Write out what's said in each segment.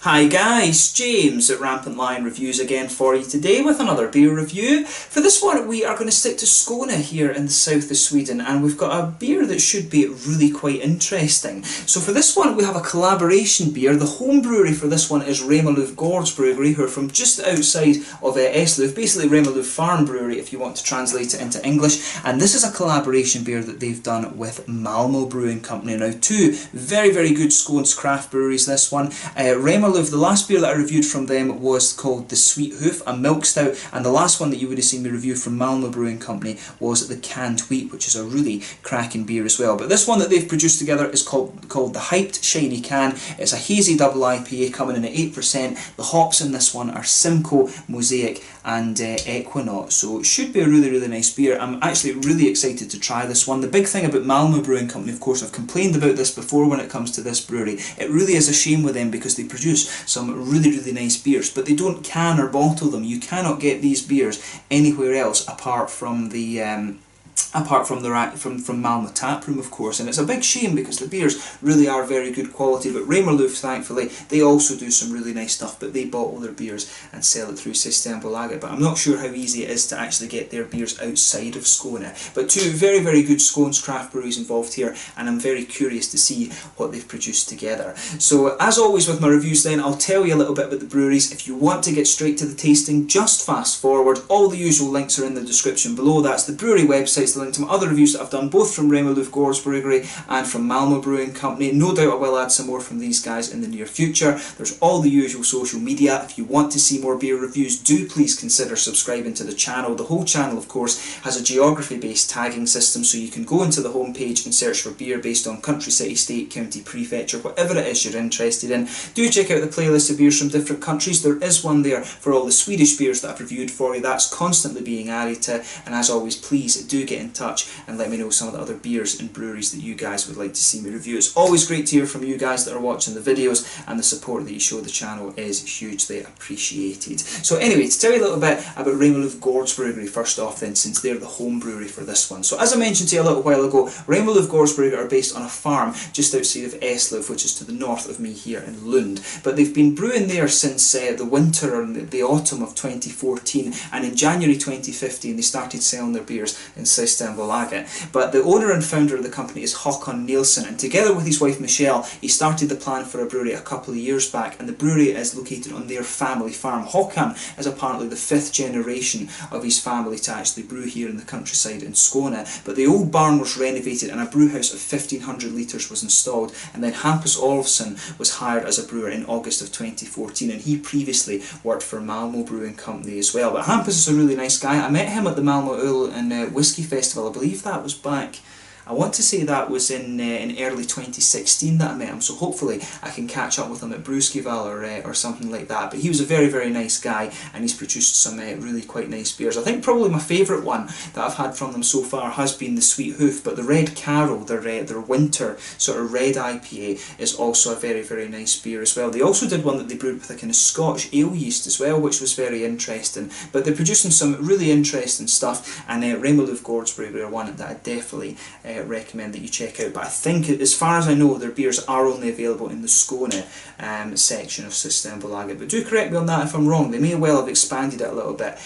Hi guys, James at RampantLionReviews again for you today with another beer review. For this one we are going to stick to Skåne here in the south of Sweden, and we've got a beer that should be really quite interesting. So for this one we have a collaboration beer. The home brewery for this one is Remmarlöv Gårdsbryggeri, who are from just outside of Eslöv, basically Remmarlöv Farm Brewery if you want to translate it into English. And this is a collaboration beer that they've done with Malmö Brewing Co. Now two very good Skånes craft breweries this one. Remmarlöv, the last beer that I reviewed from them was called the Sweet Hoof, a milk stout, and the last one that you would have seen me review from Malmö Brewing Company was the Canned Wheat, which is a really cracking beer as well. But this one that they've produced together is called the Hyped Shiny Can. It's a hazy double IPA coming in at 8%. The hops in this one are Simcoe, Mosaic and Equinox, so it should be a really nice beer. I'm actually really excited to try this one. The big thing about Malmö Brewing Company, of course, I've complained about this before when it comes to this brewery, it really is a shame with them because they produce some really nice beers, but they don't can or bottle them. You cannot get these beers anywhere else apart from the from Malmö Taproom, of course, and it's a big shame because the beers really are very good quality. But Remmarlöv, thankfully, they also do some really nice stuff, but they bottle their beers and sell it through Systembolaget. But I'm not sure how easy it is to actually get their beers outside of Skåne. But two very good Skånes craft breweries involved here, and I'm very curious to see what they've produced together. So as always with my reviews then, I'll tell you a little bit about the breweries. If you want to get straight to the tasting, just fast forward. All the usual links are in the description below. That's the brewery websites, the link to my other reviews that I've done both from Remmarlöv Gårdsbryggeri and from Malmö Brewing Company. No doubt I will add some more from these guys in the near future. There's all the usual social media. If you want to see more beer reviews, do please consider subscribing to the channel. The whole channel, of course, has a geography-based tagging system, so you can go into the home page and search for beer based on country, city, state, county, prefecture, whatever it is you're interested in. Do check out the playlist of beers from different countries. There is one there for all the Swedish beers that I've reviewed for you. That's constantly being added to, and as always, please do get in touch and let me know some of the other beers and breweries that you guys would like to see me review. It's always great to hear from you guys that are watching the videos, and the support that you show the channel is hugely appreciated. So anyway, to tell you a little bit about Remmarlöv Gårdsbryggeri first off then, since they're the home brewery for this one. So as I mentioned to you a little while ago, Remmarlöv Gårdsbryggeri are based on a farm just outside of Eslöv, which is to the north of me here in Lund. But they've been brewing there since the winter or the autumn of 2014, and in January 2015 they started selling their beers in Systembolaget. But the owner and founder of the company is Håkan Nilsson, and together with his wife Michelle, he started the plan for a brewery a couple of years back, and the brewery is located on their family farm. Håkan is apparently the 5th generation of his family to actually brew here in the countryside in Skåne. But the old barn was renovated and a brew house of 1500 litres was installed, and then Hampus Olofsson was hired as a brewer in August of 2014, and he previously worked for Malmö Brewing Company as well. But Hampus is a really nice guy. I met him at the Malmö Ale and Whiskey Festival. I believe that was back, I want to say that was in early 2016 that I met him, so hopefully I can catch up with him at Brewskival or something like that. But he was a very nice guy, and he's produced some really quite nice beers. I think probably my favourite one that I've had from them so far has been the Sweet Hoof, but the Red Carol, their winter sort of red IPA, is also a very nice beer as well. They also did one that they brewed with a kind of Scotch ale yeast as well, which was very interesting. But they're producing some really interesting stuff, and Remmarlöv Gårdsbryggeri are one that I definitely recommend that you check out. But I think, as far as I know, their beers are only available in the Skåne section of Systembolaget. But do correct me on that if I'm wrong. They may well have expanded it a little bit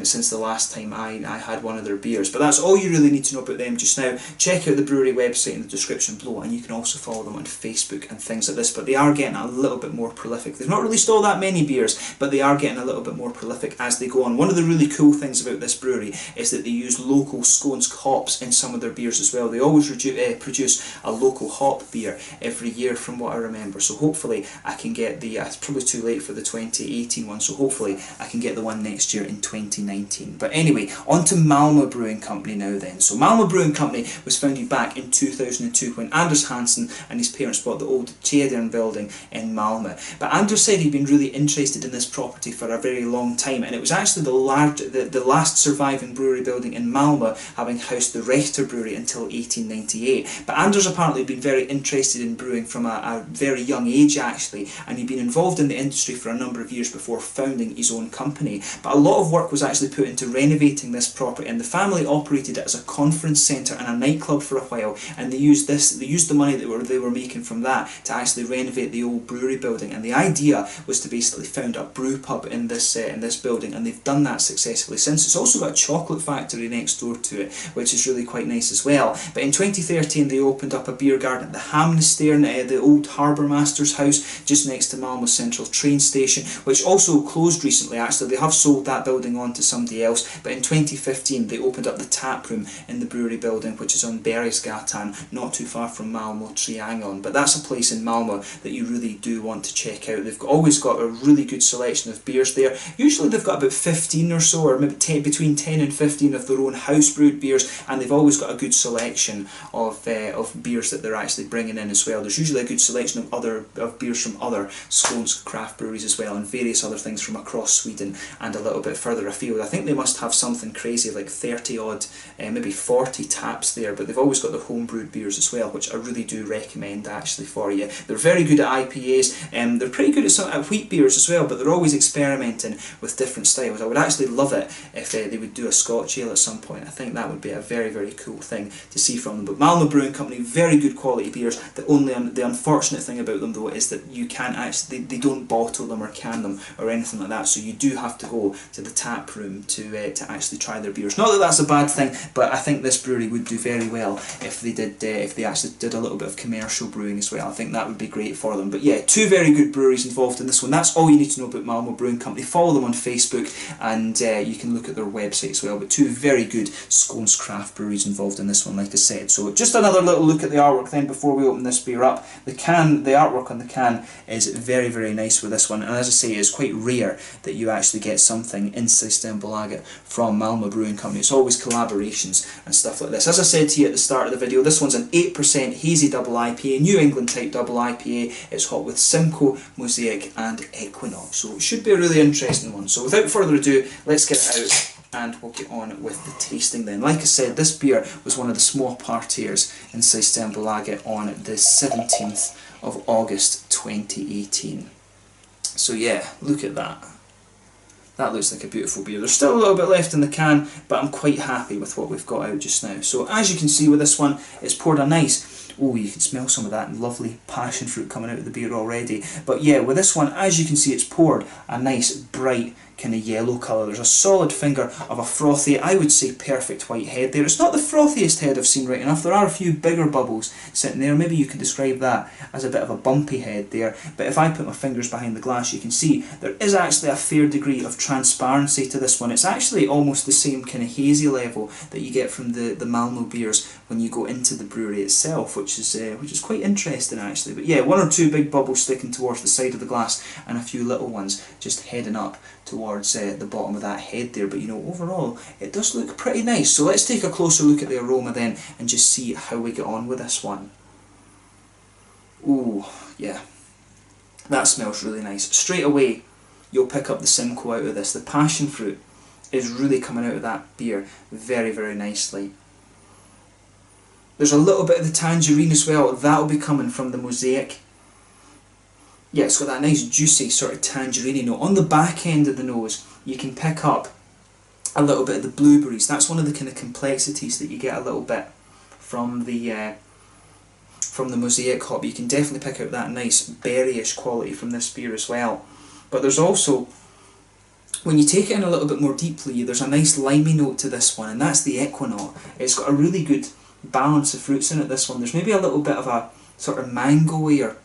since the last time I had one of their beers. But that's all you really need to know about them just now. Check out the brewery website in the description below, and you can also follow them on Facebook and things like this. But they are getting a little bit more prolific. They've not released all that many beers, but they are getting a little bit more prolific as they go on. One of the really cool things about this brewery is that they use local Skånes hops in some of their beers as well. They always produce a local hop beer every year from what I remember, so hopefully I can get the, it's probably too late for the 2018 one, so hopefully I can get the one next year in 2019. But anyway, on to Malmö Brewing Company now then. So Malmö Brewing Company was founded back in 2002 when Anders Hansen and his parents bought the old Tjedern building in Malmö. But Anders said he'd been really interested in this property for a very long time, and it was actually the last surviving brewery building in Malmö, having housed the Rechter brewery until 1898. But Anders apparently had been very interested in brewing from a very young age actually, and he'd been involved in the industry for a number of years before founding his own company. But a lot of work was actually put into renovating this property, and the family operated it as a conference centre and a nightclub for a while, and they used the money that they were making from that to actually renovate the old brewery building. And the idea was to basically found a brew pub in this building, and they've done that successfully since. It's also got a chocolate factory next door to it, which is really quite nice as well. But in 2013 they opened up a beer garden at the Hamnestairn, the old harbour master's house just next to Malmö Central train station, which also closed recently actually. They have sold that building on to somebody else, but in 2015 they opened up the tap room in the brewery building, which is on Bergsgatan, not too far from Malmö Triangeln. But that's a place in Malmö that you really do want to check out. They've always got a really good selection of beers there. Usually they've got about 15 or so, or maybe between 10 and 15 of their own house brewed beers, and they've always got a good selection of beers that they're actually bringing in as well. There's usually a good selection of beers from other Skånsk craft breweries as well, and various other things from across Sweden and a little bit further afield. I think they must have something crazy like 30 odd, maybe 40 taps there, but they've always got their home brewed beers as well, which I really do recommend actually for you. They're very good at IPAs, they're pretty good at wheat beers as well, but they're always experimenting with different styles. I would actually love it if they would do a Scotch ale at some point. I think that would be a very, very cool thing to see from them. But Malmö Brewing Company, very good quality beers. The unfortunate thing about them though is that you can't actually, they don't bottle them or can them or anything like that, so you do have to go to the tap room to actually try their beers. Not that that's a bad thing, but I think this brewery would do very well if they actually did a little bit of commercial brewing as well. I think that would be great for them. But yeah, two very good breweries involved in this one. That's all you need to know about Malmö Brewing Company. Follow them on Facebook, and you can look at their website as well. But two very good Skånsk craft breweries involved in this one, like I said. So just another little look at the artwork then before we open this beer up. The artwork on the can is very, very nice with this one, and as I say, it's quite rare that you actually get something in Systembolaget from Malmö Brewing Company. It's always collaborations and stuff like this. As I said to you at the start of the video, this one's an 8% hazy double IPA, New England type double IPA. It's hot with Simcoe, Mosaic and Equinox, so it should be a really interesting one. So without further ado, let's get it out and we'll get on with the tasting then. Like I said, this beer was one of the small partiers in Systembolaget on the 17th of August 2018. So yeah, look at that. That looks like a beautiful beer. There's still a little bit left in the can, but I'm quite happy with what we've got out just now. So as you can see with this one, it's poured a nice, oh, you can smell some of that lovely passion fruit coming out of the beer already. But yeah, with this one, as you can see, it's poured a nice bright kind of yellow colour. There's a solid finger of a frothy, I would say perfect white head there. It's not the frothiest head I've seen right enough. There are a few bigger bubbles sitting there. Maybe you can describe that as a bit of a bumpy head there. But if I put my fingers behind the glass, you can see there is actually a fair degree of transparency to this one. It's actually almost the same kind of hazy level that you get from the Malmö beers when you go into the brewery itself, which is quite interesting actually. But yeah, one or two big bubbles sticking towards the side of the glass and a few little ones just heading up towards the bottom of that head there. But you know, overall it does look pretty nice. So let's take a closer look at the aroma then and just see how we get on with this one. Ooh, yeah, that smells really nice. Straight away you'll pick up the Simcoe out of this. The passion fruit is really coming out of that beer very, very nicely. There's a little bit of the tangerine as well. That'll be coming from the Mosaic. Yeah, it's got that nice juicy sort of tangerine note. On the back end of the nose, you can pick up a little bit of the blueberries. That's one of the kind of complexities that you get a little bit from the Mosaic hop. You can definitely pick out that nice berryish quality from this beer as well. But there's also, when you take it in a little bit more deeply, there's a nice limey note to this one, and that's the Equinox. It's got a really good balance of fruits in it, this one. There's maybe a little bit of a sort of mango-y, or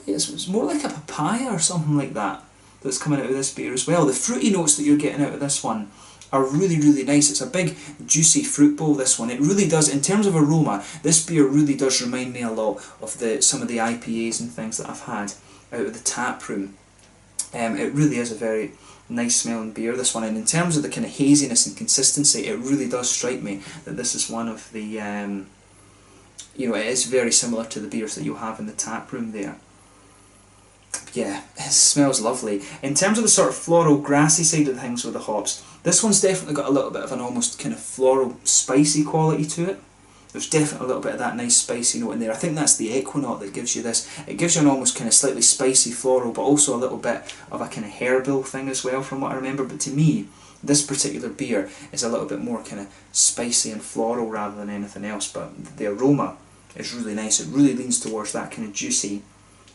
it's more like a papaya or something like that that's coming out of this beer as well. The fruity notes that you're getting out of this one are really, really nice. It's a big juicy fruit bowl, this one. It really does, in terms of aroma, this beer really does remind me a lot of some of the IPAs and things that I've had out of the tap room. It really is a very nice smelling beer, this one, and in terms of the kind of haziness and consistency, it really does strike me that this is one of the, you know, it is very similar to the beers that you'll have in the tap room there. Yeah, it smells lovely. In terms of the sort of floral grassy side of things with the hops, this one's definitely got a little bit of an almost kind of floral spicy quality to it. There's definitely a little bit of that nice spicy note in there. I think that's the equinox that gives you this. It gives you an almost kind of slightly spicy floral, but also a little bit of a kind of herbal thing as well from what I remember. But to me, this particular beer is a little bit more kind of spicy and floral rather than anything else, but the aroma is really nice. It really leans towards that kind of juicy,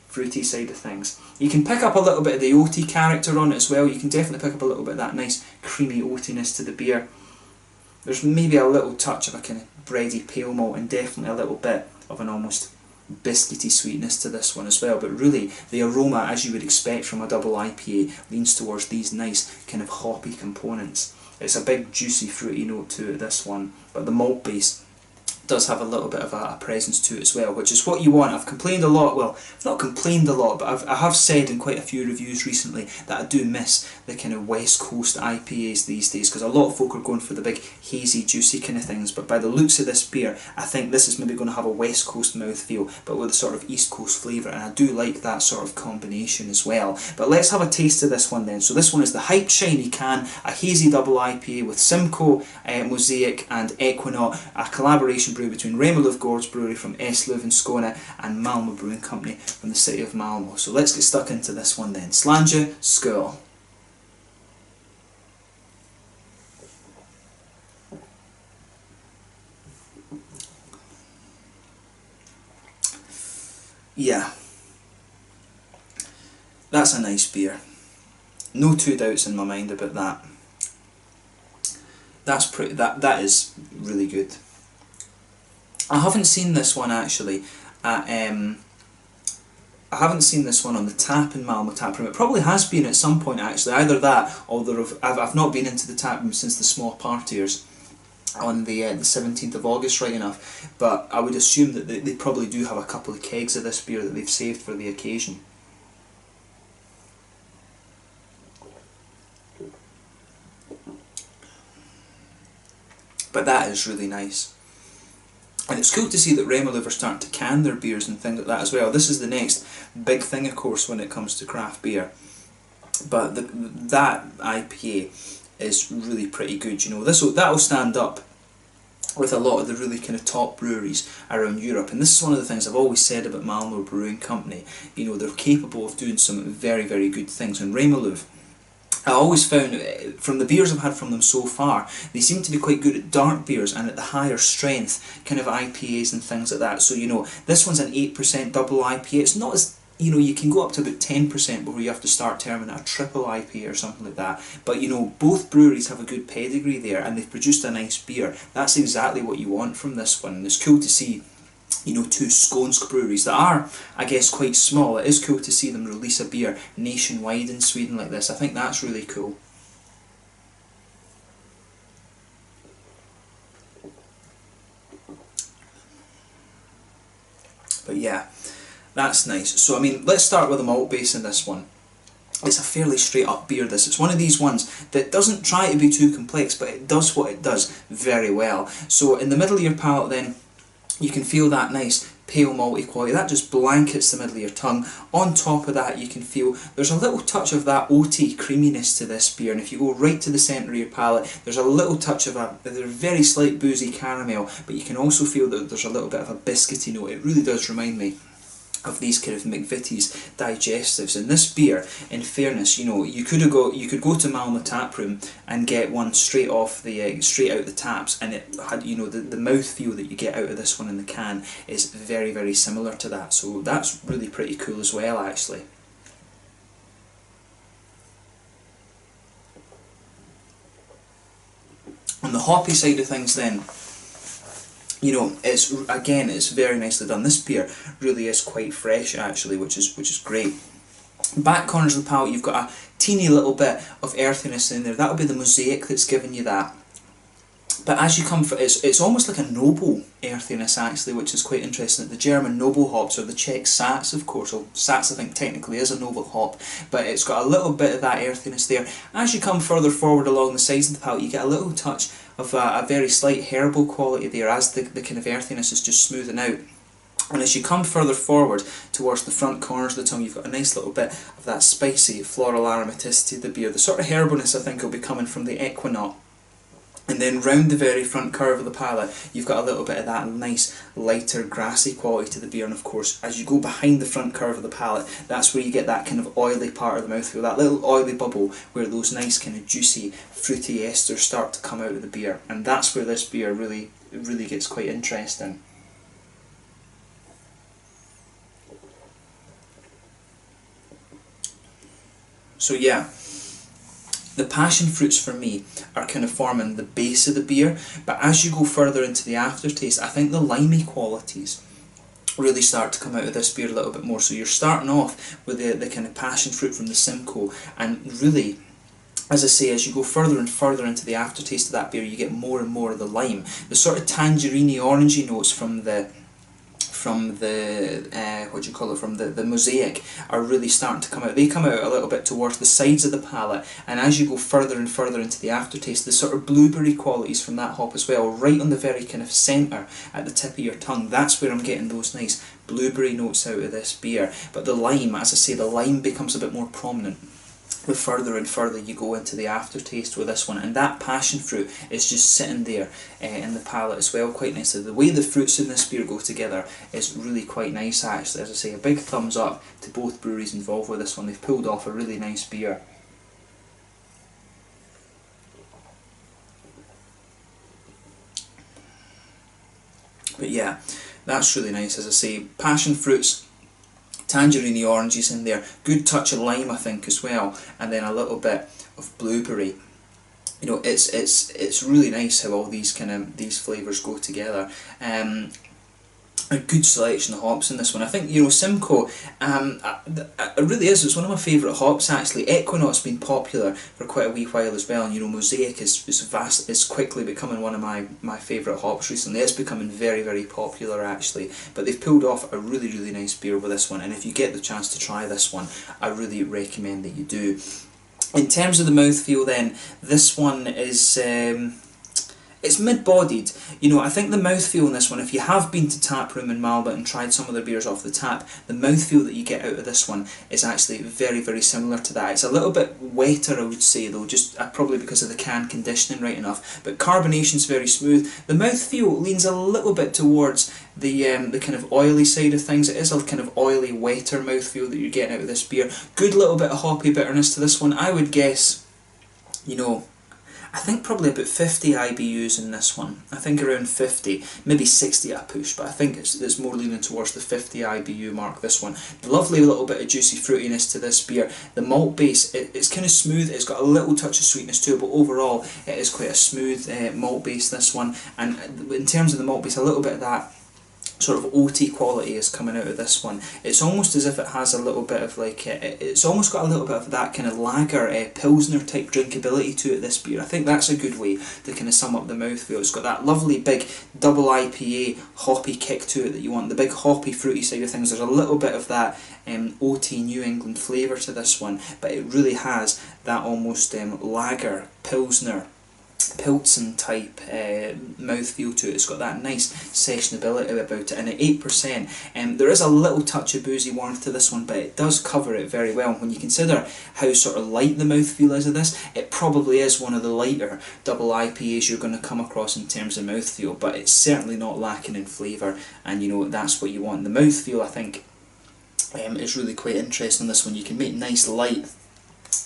fruity side of things. You can pick up a little bit of the oaty character on it as well. You can definitely pick up a little bit of that nice creamy oatiness to the beer. There's maybe a little touch of a kind of bready pale malt and definitely a little bit of an almost biscuity sweetness to this one as well, but really the aroma, as you would expect from a double IPA, leans towards these nice kind of hoppy components. It's a big juicy fruity note to it, this one, but the malt base does have a little bit of a presence to it as well, which is what you want. I've complained a lot, well, I've not complained a lot, but I have said in quite a few reviews recently that I do miss the kind of West Coast IPAs these days, because a lot of folk are going for the big hazy, juicy kind of things, but by the looks of this beer, I think this is maybe going to have a West Coast mouthfeel, but with a sort of East Coast flavour, and I do like that sort of combination as well. But let's have a taste of this one then. So this one is the Hype Shiny Can, a hazy double IPA with Simcoe, Mosaic and Equinox, a collaboration brew between Remmarlöv Gårdsbryggeri from Eslöv in Skåne and Malmö Brewing Co from the city of Malmö. So let's get stuck into this one then. Slàinte, skål. Yeah, that's a nice beer. No two doubts in my mind about that. That is really good. I haven't seen this one actually at, I haven't seen this one on the tap in Malmö tap room. It probably has been at some point actually, either that or I've not been into the tap room since the small partiers on the 17th of August, right enough, but I would assume that they probably do have a couple of kegs of this beer that they've saved for the occasion. But that is really nice. And it's cool to see that Remmarlöv are starting to can their beers and things like that as well. This is the next big thing, of course, when it comes to craft beer. But that IPA is really pretty good. You know, that'll stand up with a lot of the really kind of top breweries around Europe. And this is one of the things I've always said about Malmö Brewing Company. You know, they're capable of doing some very, very good things. And Remmarlöv, I always found, from the beers I've had from them so far, they seem to be quite good at dark beers and at the higher strength kind of IPAs and things like that. So, you know, this one's an 8% double IPA. It's not as, you know, you can go up to about 10% before you have to start terming it a triple IPA or something like that. But, you know, both breweries have a good pedigree there and they've produced a nice beer. That's exactly what you want from this one. And it's cool to see, you know, two Skånsk breweries that are, I guess, quite small. It is cool to see them release a beer nationwide in Sweden like this. I think that's really cool. But yeah, that's nice. So I mean, let's start with the malt base in this one. It's a fairly straight up beer, this. It's one of these ones that doesn't try to be too complex, but it does what it does very well. So in the middle of your palate then, you can feel that nice pale malty quality. That just blankets the middle of your tongue. On top of that, you can feel there's a little touch of that oaty creaminess to this beer. And if you go right to the centre of your palate, there's a little touch of a very slight boozy caramel, but you can also feel that there's a little bit of a biscuity note. It really does remind me of these kind of McVitie's digestives. And this beer, in fairness, you know, you could go to Malmö tap room and get one straight out the taps, and it had, you know, the mouthfeel that you get out of this one in the can is very, very similar to that. So that's really pretty cool as well, actually. On the hoppy side of things then, you know, it's very nicely done. This beer really is quite fresh actually, which is great. Back corners of the palate, you've got a teeny little bit of earthiness in there. That'll be the Mosaic that's giving you that. But as you come for it's almost like a noble earthiness actually, which is quite interesting. The German noble hops, or the Czech Sats, of course. Well, Sats I think technically is a noble hop, but it's got a little bit of that earthiness there. As you come further forward along the sides of the palate, you get a little touch of a very slight herbal quality there, as the kind of earthiness is just smoothing out. And as you come further forward towards the front corners of the tongue, you've got a nice little bit of that spicy floral aromaticity of the beer. The sort of herbalness I think will be coming from the Equinox And then round the very front curve of the palate, you've got a little bit of that nice, lighter, grassy quality to the beer. And of course, as you go behind the front curve of the palate, that's where you get that kind of oily part of the mouthfeel, that little oily bubble where those nice kind of juicy, fruity esters start to come out of the beer. And that's where this beer really gets quite interesting. So yeah, the passion fruits for me are kind of forming the base of the beer, but as you go further into the aftertaste, I think the limey qualities really start to come out of this beer a little bit more. So you're starting off with the kind of passion fruit from the Simcoe, and really, as I say, as you go further and further into the aftertaste of that beer, you get more and more of the lime. The sort of tangerine-y, orangey notes from the mosaic are really starting to come out. They come out a little bit towards the sides of the palate, and as you go further and further into the aftertaste, the sort of blueberry qualities from that hop as well, right on the very kind of centre at the tip of your tongue, that's where I'm getting those nice blueberry notes out of this beer. But the lime, as I say, the lime becomes a bit more prominent the further and further you go into the aftertaste with this one, and that passion fruit is just sitting there in the palate as well quite nicely. The way the fruits in this beer go together is really quite nice actually. As I say, a big thumbs up to both breweries involved with this one. They've pulled off a really nice beer. But yeah, that's really nice. As I say, passion fruits, tangerine oranges in there, good touch of lime I think as well, and then a little bit of blueberry. You know, it's really nice how all these flavours go together. A good selection of hops in this one. I think, you know, Simcoe, it really is, it's one of my favourite hops actually. Equinox been popular for quite a wee while as well, and you know, Mosaic is quickly becoming one of my favourite hops recently. It's becoming very, very popular actually, but they've pulled off a really, really nice beer with this one, and if you get the chance to try this one, I really recommend that you do. In terms of the mouthfeel then, this one is it's mid-bodied. You know, I think the mouthfeel in this one, if you have been to Taproom in Malmö and tried some of their beers off the tap, the mouthfeel that you get out of this one is actually very, very similar to that. It's a little bit wetter, I would say, though, just probably because of the can conditioning right enough, but carbonation's very smooth. The mouthfeel leans a little bit towards the kind of oily side of things. It is a kind of oily, wetter mouthfeel that you're getting out of this beer. Good little bit of hoppy bitterness to this one. I would guess, you know, I think probably about 50 IBUs in this one. I think around 50, maybe 60 at a push, but I think it's more leaning towards the 50 IBU mark, this one. Lovely little bit of juicy fruitiness to this beer. The malt base, it's kind of smooth, it's got a little touch of sweetness to it, but overall it is quite a smooth malt base, this one. And in terms of the malt base, a little bit of that sort of oaty quality is coming out of this one. It's almost as if it has a little bit of like, it's almost got a little bit of that kind of lager, pilsner type drinkability to it, this beer. I think that's a good way to kind of sum up the mouthfeel. It's got that lovely big double IPA hoppy kick to it that you want, the big hoppy fruity side of things. There's a little bit of that oaty New England flavour to this one, but it really has that almost lager, pilsner, Pilsen type mouthfeel to it. It's got that nice sessionability about it, and at 8%, there is a little touch of boozy warmth to this one, but it does cover it very well. When you consider how sort of light the mouthfeel is of this, it probably is one of the lighter double IPAs you're going to come across in terms of mouthfeel, but it's certainly not lacking in flavour, and you know, that's what you want. The mouthfeel, I think, is really quite interesting on this one. You can make nice light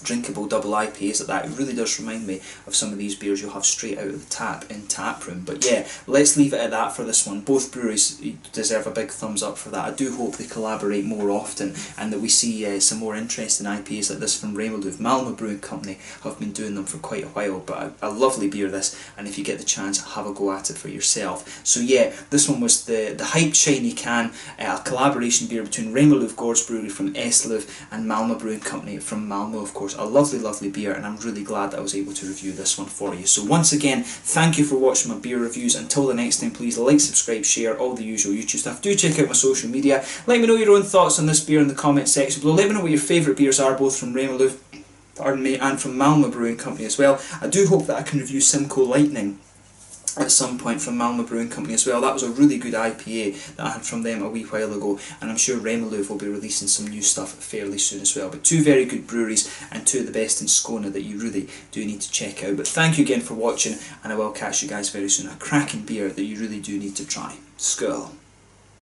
drinkable double IPAs like that. It really does remind me of some of these beers you'll have straight out of the tap in Taproom. But yeah, let's leave it at that for this one. Both breweries deserve a big thumbs up for that. I do hope they collaborate more often, and that we see some more interesting IPAs like this from Remmarlöv. Malmö Brewing Company have been doing them for quite a while, but a lovely beer this, and if you get the chance, have a go at it for yourself. So yeah, this one was the hyped shiny can, a collaboration beer between Remmarlöv Gårdsbryggeri from Eslöv and Malmö Brewing Company from Malmö, of course. A lovely, lovely beer, and I'm really glad that I was able to review this one for you. So once again, thank you for watching my beer reviews. Until the next time, please like, subscribe, share, all the usual YouTube stuff. Do check out my social media. Let me know your own thoughts on this beer in the comment section below. Let me know what your favourite beers are, both from Remmarlöv, and from Malmö Brewing Company as well. I do hope that I can review Simcoe Lightning at some point from Malmö Brewing Company as well. That was a really good IPA that I had from them a wee while ago, and I'm sure Remmarlöv will be releasing some new stuff fairly soon as well. But 2 very good breweries, and 2 of the best in Skåne that you really do need to check out. But thank you again for watching, and I will catch you guys very soon. A cracking beer that you really do need to try. Skål!